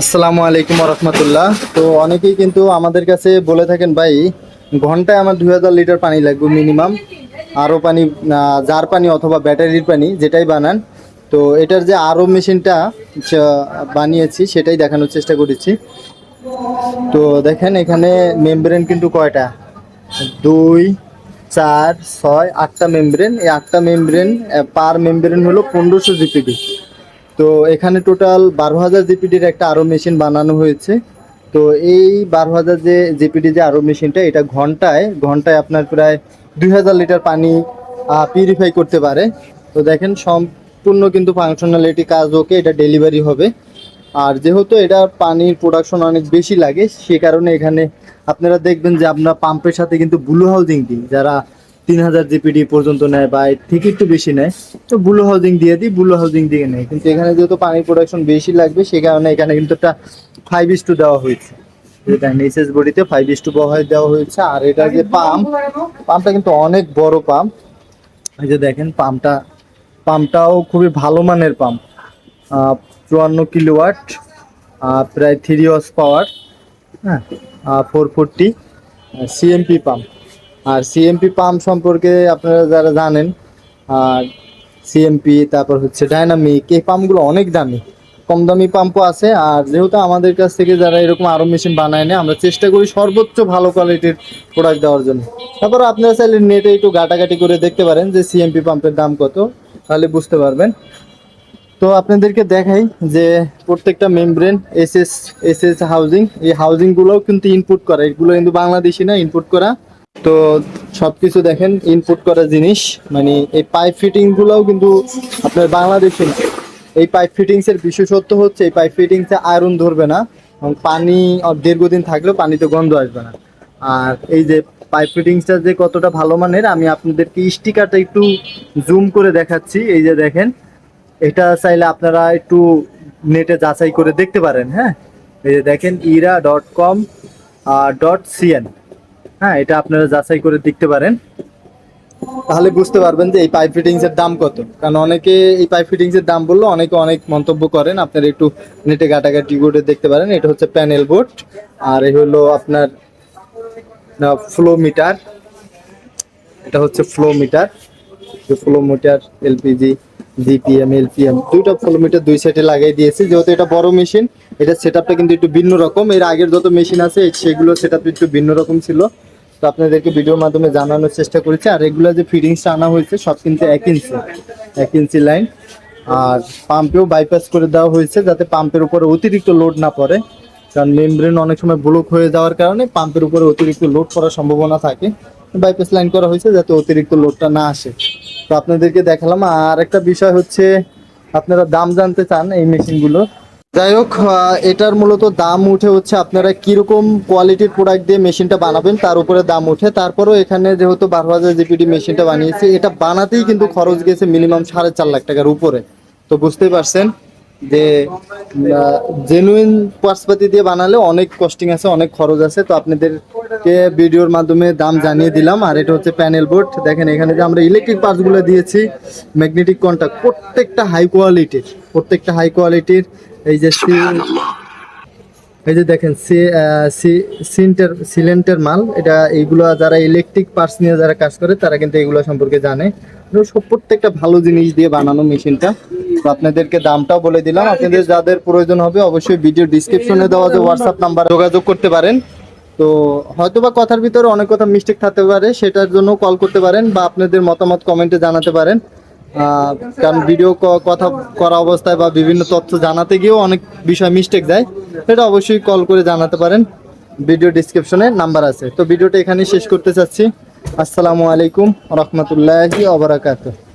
আসসালামু আলাইকুম রহমতুল্লাহ। তো অনেকেই কিন্তু আমাদের কাছে বলে থাকেন, ভাই ঘন্টায় আমার 2000 লিটার পানি লাগবে মিনিমাম, আরও পানি, জার পানি অথবা ব্যাটারির পানি যেটাই বানান। তো এটার যে আরও মেশিনটা বানিয়েছি সেটাই দেখানোর চেষ্টা করেছি। তো দেখেন এখানে মেমব্রেন কিন্তু কয়টা, 2 4 6 8টা মেমব্রেন। এই 8টা মেমব্রেন, পার মেমব্রেন হলো 1500 জিপিডি। তো এখানে টোটাল 12,000 জিপিডির একটা আরও মেশিন বানানো হয়েছে। তো এই 12,000 যে জিপিডি যে আরও মেশিনটা, এটা ঘন্টায় ঘন্টায় আপনার প্রায় 2,000 লিটার পানি পিউরিফাই করতে পারে। তো দেখেন সম্পূর্ণ কিন্তু ফাংশনালিটি কাজ ওকে, এটা ডেলিভারি হবে। আর যেহেতু এটা পানির প্রোডাকশন অনেক বেশি লাগে, সে কারণে এখানে আপনারা দেখবেন যে আমরা পাম্পের সাথে কিন্তু ব্লু হাউজিং দিই। যারা 3,000 জিপিডি পর্যন্ত নেয় বা এর থেকে একটু বেশি নেয়, তো ব্লু হাউজিং দিয়ে দিই, ব্লু হাউজিং দিয়ে নেয়। কিন্তু এখানে যেহেতু পানির প্রোডাকশন বেশি লাগবে, সে কারণে এখানে কিন্তু একটা 5:2 দেওয়া হয়েছে। যেটা এসএস বডিতে 5:2 বহাই দেওয়া হয়েছে। আর এটা যে পাম্পটা কিন্তু অনেক বড় পাম্প। এই যে দেখেন পাম্পটাও খুবই ভালো মানের পাম্প। 54 কিলোওয়াট, প্রায় 3 হর্স পাওয়ার, হ্যাঁ, 440 সিএমপি পাম্প। আর সিএমপি পাম্প সম্পর্কে আপনারা যারা জানেন, আর সিএমপি তারপর হচ্ছে ডাইনামিক, এই পাম্পগুলো অনেক দামি। কম দামি পাম্পও আছে। আর যেহেতু আমাদের কাছ থেকে যারা এরকম আরও মেশিন বানায় নেয়, আমরা চেষ্টা করি সর্বোচ্চ ভালো কোয়ালিটির প্রোডাক্ট দেওয়ার জন্য। তারপর আপনারা চাইলে নেটে একটু ঘাটাঘাটি করে দেখতে পারেন যে সিএমপি পাম্পের দাম কত, তাহলে বুঝতে পারবেন। তো আপনাদেরকে দেখাই যে প্রত্যেকটা মেমব্রেন এসএস এসএস হাউজিং, এই হাউজিংগুলোও কিন্তু ইনপুট করা, এগুলো কিন্তু বাংলাদেশি না, ইনপুট করা। তো সব কিছু দেখেন ইনপুট করা জিনিস, মানে এই পাইপ ফিটিংগুলোও কিন্তু আপনার বাংলাদেশি না। এই পাইপ ফিটিংসের বিশেষত্ব হচ্ছে এই পাইপ ফিটিংসে আয়রন ধরবে না, এবং পানি দীর্ঘদিন থাকলেও পানিতে গন্ধ আসবে না। আর এই যে পাইপ ফিটিংসটা যে কতটা ভালো মানের, আমি আপনাদেরকে স্টিকারটা একটু জুম করে দেখাচ্ছি। এই যে দেখেন, এটা চাইলে আপনারা একটু নেটে যাচাই করে দেখতে পারেন। হ্যাঁ, এই যে দেখেন ira.com.cn, হ্যাঁ, এটা আপনারা যাচাই করে দেখতে পারেন। তাহলে বুঝতে পারবেন যে এই পাইপ ফিটিংসের দাম কত। কারণ অনেকে এই পাইপ ফিটিংসের দাম বললো অনেকে অনেক মন্তব্য করেন, আপনারা একটু নেটে ঘাটাঘাটি করে দেখতে পারেন। এটা হচ্ছে প্যানেল বোর্ড, আর এই হলো আপনার ফ্লো মিটার। এটা হচ্ছে flow meter, flow meter LPG, GPM, LPM, দুইটা ফ্লো মিটার দুই সাইডে লাগিয়ে দিয়েছি। যেহেতু এটা বড় মেশিন, এটা সেটআপটা কিন্তু একটু ভিন্ন রকম। এর আগের যত মেশিন আছে সেগুলো সেটআপ একটু ভিন্ন রকম ছিল। তো আপনাদেরকে ভিডিওর মাধ্যমে জানানোর চেষ্টা করেছি। আর এগুলো যে ফিটিংসটা আনা হয়েছে সব কিন্তু 1 ইঞ্চি লাইন। আর পাম্পেও বাইপাস করে দেওয়া হয়েছে যাতে পাম্পের উপরে অতিরিক্ত লোড না পড়ে। কারণ মেমব্রেন অনেক সময় ব্লক হয়ে যাওয়ার কারণে পাম্পের উপরে অতিরিক্ত লোড পড়ার সম্ভাবনা থাকে। বাইপাস লাইন করা হয়েছে যাতে অতিরিক্ত লোডটা না আসে। তো আপনাদেরকে দেখালাম। আর একটা বিষয় হচ্ছে, আপনারা দাম জানতে চান এই মেশিনগুলো। যাই হোক, এটার মূলত দাম উঠে হচ্ছে আপনারা কীরকম কোয়ালিটির প্রোডাক্ট দিয়ে মেশিনটা বানাবেন তার উপরে দাম উঠে। তারপরেও এখানে যেহেতু 12,000 জিপিডি মেশিনটা বানিয়েছি, এটা বানাতেই কিন্তু খরচ গেছে মিনিমাম 4.5 লাখ টাকার উপরে। তো বুঝতেই পারছেন যে জেনুইন পার্টসপাতি দিয়ে বানালে অনেক কস্টিং আছে, অনেক খরচ আছে। তো আপনাদেরকে ভিডিওর মাধ্যমে দাম জানিয়ে দিলাম। আর এটা হচ্ছে প্যানেল বোর্ড। দেখেন এখানে যে আমরা ইলেকট্রিক পার্টসগুলো দিয়েছি, ম্যাগনেটিক কন্ট্যাক্ট, প্রত্যেকটা হাই কোয়ালিটির। এই যে দেখেন সিলেন্টের মাল, এটা এইগুলো যারা ইলেকট্রিক পার্টস নিয়ে যারা কাজ করে তারা কিন্তু এইগুলো সম্পর্কে জানে। প্রত্যেকটা ভালো জিনিস দিয়ে বানানো মেশিনটা। তো আপনাদেরকে দামটাও বলে দিলাম। আপনাদের যাদের প্রয়োজন হবে অবশ্যই ভিডিও ডিসক্রিপশনে দেওয়া যে হোয়াটসঅ্যাপ নাম্বার যোগাযোগ করতে পারেন। তো হয়তোবা কথার ভিতরে অনেক কথা মিস্টেক থাকতে পারে, সেটার জন্য কল করতে পারেন বা আপনাদের মতামত কমেন্টে জানাতে পারেন। কারণ ভিডিও কথা করা অবস্থায় বা বিভিন্ন তথ্য জানাতে গিয়েও অনেক বিষয় মিস্টেক যায়, সেটা অবশ্যই কল করে জানাতে পারেন। ভিডিও ডিসক্রিপশনে নাম্বার আছে। তো ভিডিওটা এখানেই শেষ করতে চাচ্ছি। আসসালামু আলাইকুম রহমতুল্লাহি ওয়া বারাকাতুহু।